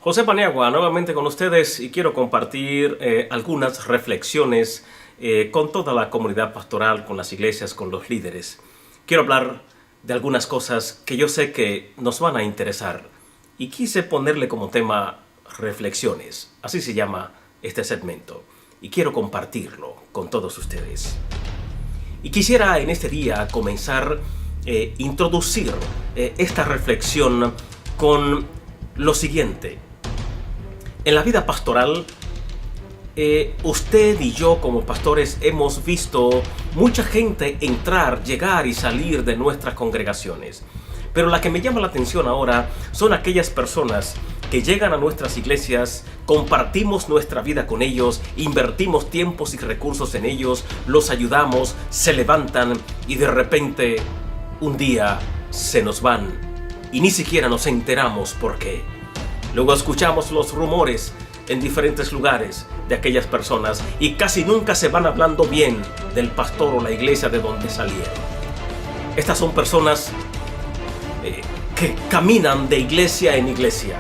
José Paniagua, nuevamente con ustedes y quiero compartir algunas reflexiones con toda la comunidad pastoral, con las iglesias, con los líderes. Quiero hablar de algunas cosas que yo sé que nos van a interesar y quise ponerle como tema reflexiones. Así se llama este segmento y quiero compartirlo con todos ustedes. Y quisiera en este día comenzar introducir esta reflexión con lo siguiente. En la vida pastoral, usted y yo como pastores hemos visto mucha gente entrar, llegar y salir de nuestras congregaciones. Pero la que me llama la atención ahora son aquellas personas que llegan a nuestras iglesias, compartimos nuestra vida con ellos, invertimos tiempos y recursos en ellos, los ayudamos, se levantan y de repente un día se nos van y ni siquiera nos enteramos por qué. Luego escuchamos los rumores en diferentes lugares de aquellas personas y casi nunca se van hablando bien del pastor o la iglesia de donde salieron. Estas son personas que caminan de iglesia en iglesia.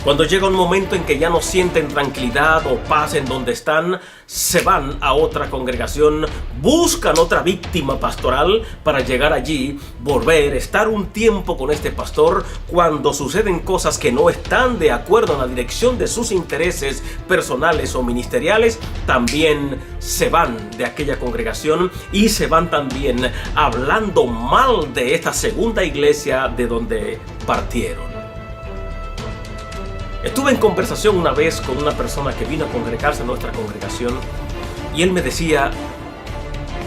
Cuando llega un momento en que ya no sienten tranquilidad o paz en donde están, se van a otra congregación, buscan otra víctima pastoral para llegar allí, volver, estar un tiempo con este pastor. Cuando suceden cosas que no están de acuerdo en la dirección de sus intereses personales o ministeriales, también se van de aquella congregación y se van también hablando mal de esta segunda iglesia de donde partieron. Estuve en conversación una vez con una persona que vino a congregarse en nuestra congregación y él me decía,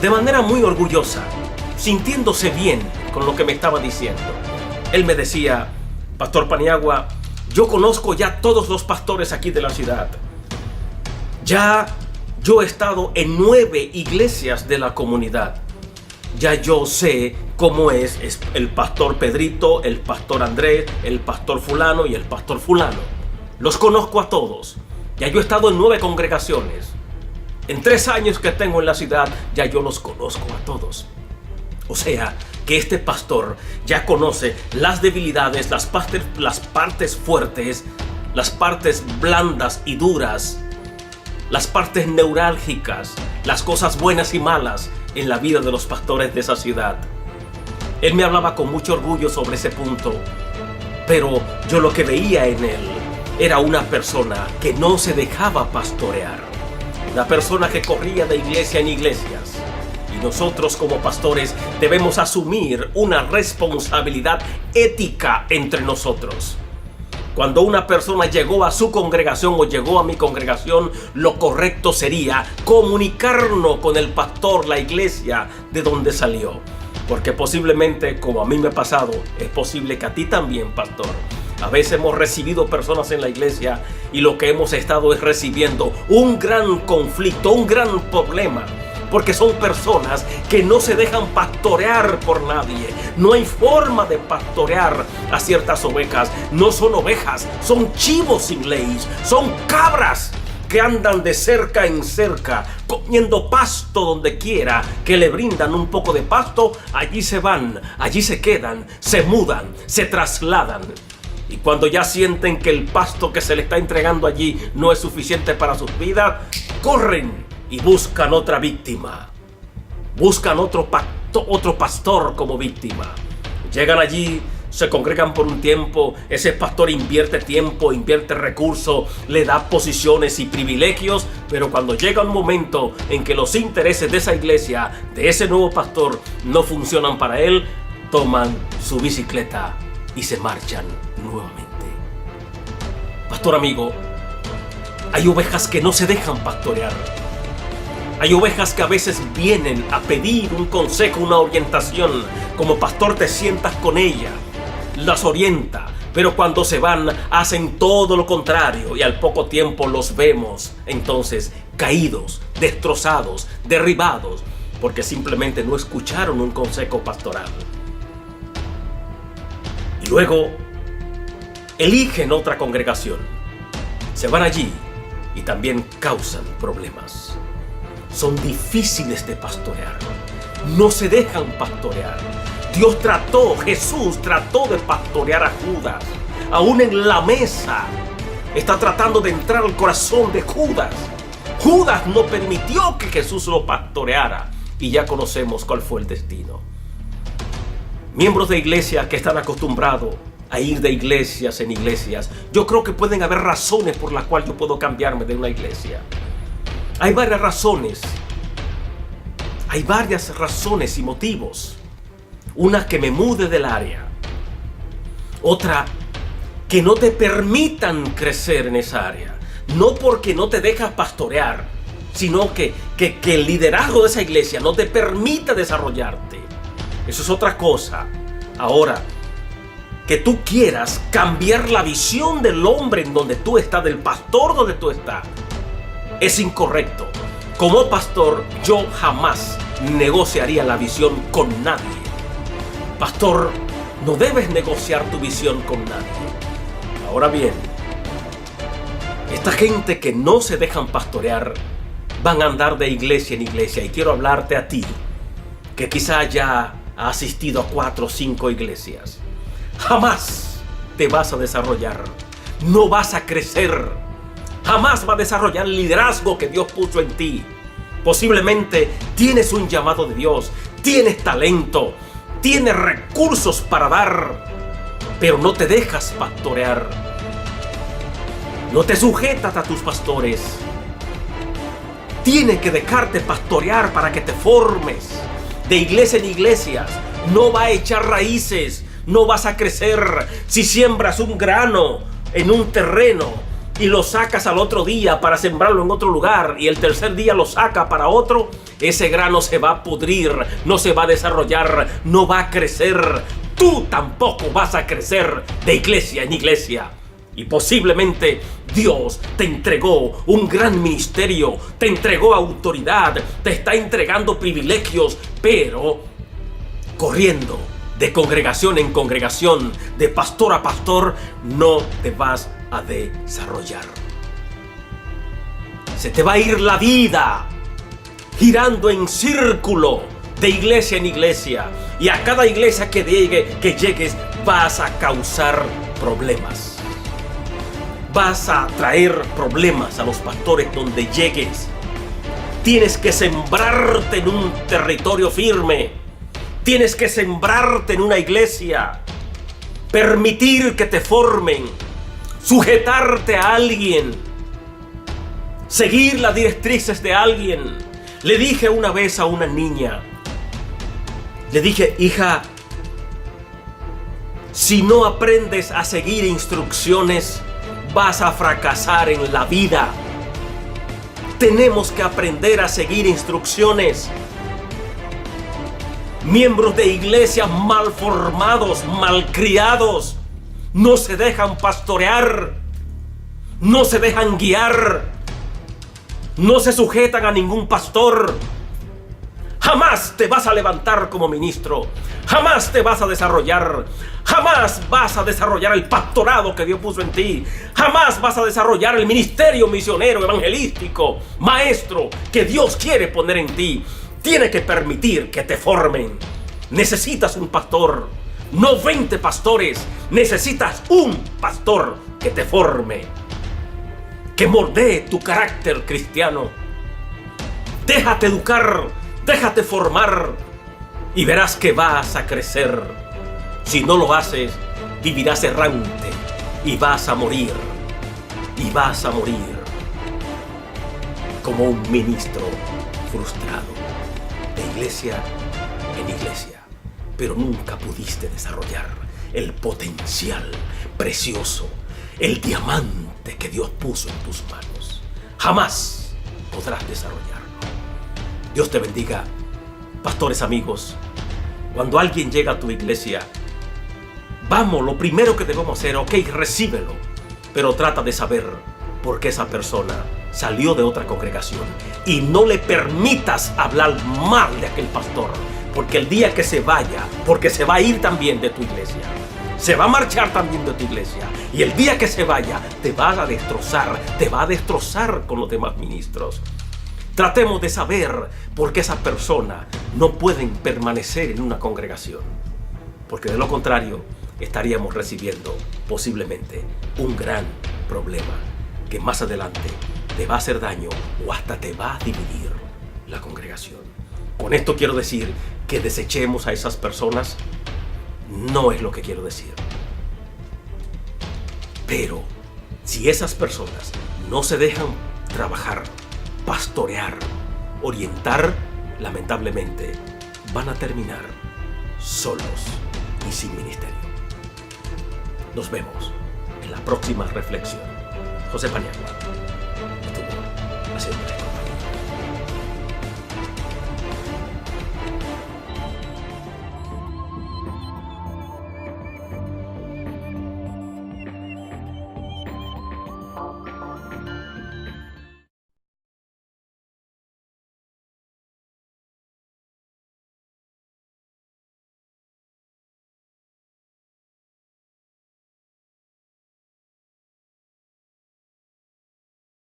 de manera muy orgullosa, sintiéndose bien con lo que me estaba diciendo, él me decía, Pastor Paniagua, yo conozco ya todos los pastores aquí de la ciudad. Ya yo he estado en 9 iglesias de la comunidad. Ya yo sé cómo es el pastor Pedrito, el pastor Andrés, el pastor fulano y el pastor fulano. Los conozco a todos. Ya yo he estado en 9 congregaciones. En 3 años que tengo en la ciudad, ya yo los conozco a todos. O sea, que este pastor ya conoce las debilidades, las partes fuertes, las partes blandas y duras, las partes neurálgicas, las cosas buenas y malas en la vida de los pastores de esa ciudad. Él me hablaba con mucho orgullo sobre ese punto, pero yo lo que veía en él era una persona que no se dejaba pastorear, una persona que corría de iglesia en iglesias. Y nosotros como pastores debemos asumir una responsabilidad ética entre nosotros. Cuando una persona llegó a su congregación o llegó a mi congregación, lo correcto sería comunicarnos con el pastor, la iglesia de donde salió. Porque posiblemente, como a mí me ha pasado, es posible que a ti también, pastor. A veces hemos recibido personas en la iglesia y lo que hemos estado es recibiendo un gran conflicto, un gran problema. Porque son personas que no se dejan pastorear por nadie. No hay forma de pastorear a ciertas ovejas. No son ovejas, son chivos sin leyes, son cabras que andan de cerca en cerca, comiendo pasto donde quiera que le brindan un poco de pasto. Allí se van, allí se quedan, se mudan, se trasladan. Y cuando ya sienten que el pasto que se le está entregando allí no es suficiente para sus vidas, corren y buscan otra víctima. Buscan otro pastor como víctima. Llegan allí, se congregan por un tiempo, ese pastor invierte tiempo, invierte recursos, le da posiciones y privilegios, pero cuando llega un momento en que los intereses de esa iglesia, de ese nuevo pastor, no funcionan para él, toman su bicicleta y se marchan nuevamente. Pastor amigo, hay ovejas que no se dejan pastorear. Hay ovejas que a veces vienen a pedir un consejo, una orientación. Como pastor te sientas con ella, las orienta, pero cuando se van hacen todo lo contrario y al poco tiempo los vemos entonces caídos, destrozados, derribados, porque simplemente no escucharon un consejo pastoral. Y luego eligen otra congregación, se van allí y también causan problemas. Son difíciles de pastorear, no se dejan pastorear. Jesús trató de pastorear a Judas, aún en la mesa está tratando de entrar al corazón de Judas. Judas no permitió que Jesús lo pastoreara y ya conocemos cuál fue el destino. Miembros de iglesia que están acostumbrados a ir de iglesias en iglesias, yo creo que pueden haber razones por las cuales yo puedo cambiarme de una iglesia. Hay varias razones. Hay varias razones y motivos. Una, que me mude del área. Otra, que no te permitan crecer en esa área. No porque no te dejas pastorear, sino que el liderazgo de esa iglesia no te permita desarrollarte. Eso es otra cosa. Ahora, que tú quieras cambiar la visión del hombre en donde tú estás, del pastor donde tú estás, es incorrecto. Como pastor, yo jamás negociaría la visión con nadie. Pastor, no debes negociar tu visión con nadie. Ahora bien, esta gente que no se dejan pastorear van a andar de iglesia en iglesia. Y quiero hablarte a ti, que quizá ya ha asistido a 4 o 5 iglesias. Jamás te vas a desarrollar. No vas a crecer. Jamás vas a desarrollar el liderazgo que Dios puso en ti. Posiblemente tienes un llamado de Dios, tienes talento, tienes recursos para dar, pero no te dejas pastorear. No te sujetas a tus pastores. Tienes que dejarte pastorear para que te formes. De iglesia en iglesias, no va a echar raíces, no vas a crecer. Si siembras un grano en un terreno y lo sacas al otro día para sembrarlo en otro lugar y el tercer día lo saca para otro, ese grano se va a pudrir, no se va a desarrollar, no va a crecer. Tú tampoco vas a crecer de iglesia en iglesia. Y posiblemente Dios te entregó un gran ministerio, te entregó autoridad, te está entregando privilegios, pero corriendo de congregación en congregación, de pastor a pastor, no te vas a desarrollar. Se te va a ir la vida girando en círculo de iglesia en iglesia, y a cada iglesia que llegues vas a causar problemas. Vas a traer problemas a los pastores donde llegues. Tienes que sembrarte en un territorio firme. Tienes que sembrarte en una iglesia. Permitir que te formen. Sujetarte a alguien. Seguir las directrices de alguien. Le dije una vez a una niña. Le dije, hija, si no aprendes a seguir instrucciones, vas a fracasar en la vida. Tenemos que aprender a seguir instrucciones. Miembros de iglesias mal formados, mal criados, no se dejan pastorear, no se dejan guiar, no se sujetan a ningún pastor. Jamás te vas a levantar como ministro. Jamás te vas a desarrollar. Jamás vas a desarrollar el pastorado que Dios puso en ti. Jamás vas a desarrollar el ministerio misionero, evangelístico, maestro que Dios quiere poner en ti. Tiene que permitir que te formen. Necesitas un pastor, no 20 pastores. Necesitas un pastor que te forme, que moldee tu carácter cristiano. Déjate educar, déjate formar y verás que vas a crecer. Si no lo haces, vivirás errante y vas a morir. Y vas a morir como un ministro frustrado de iglesia en iglesia, pero nunca pudiste desarrollar el potencial precioso, el diamante que Dios puso en tus manos. Jamás podrás desarrollarlo. Dios te bendiga, pastores amigos. Cuando alguien llega a tu iglesia, vamos, lo primero que debemos hacer, recíbelo, pero trata de saber por qué esa persona salió de otra congregación y no le permitas hablar mal de aquel pastor, porque el día que se vaya, porque se va a ir también de tu iglesia, se va a marchar también de tu iglesia, y el día que se vaya te va a destrozar con los demás ministros. Tratemos de saber por qué esa persona no pueden permanecer en una congregación, porque de lo contrario estaríamos recibiendo posiblemente un gran problema. que más adelante te va a hacer daño o hasta te va a dividir la congregación. Con esto quiero decir que desechemos a esas personas. No es lo que quiero decir. Pero si esas personas no se dejan trabajar, pastorear, orientar, lamentablemente van a terminar solos y sin ministerio. Nos vemos en la próxima reflexión. José Paniagua estuvo haciendo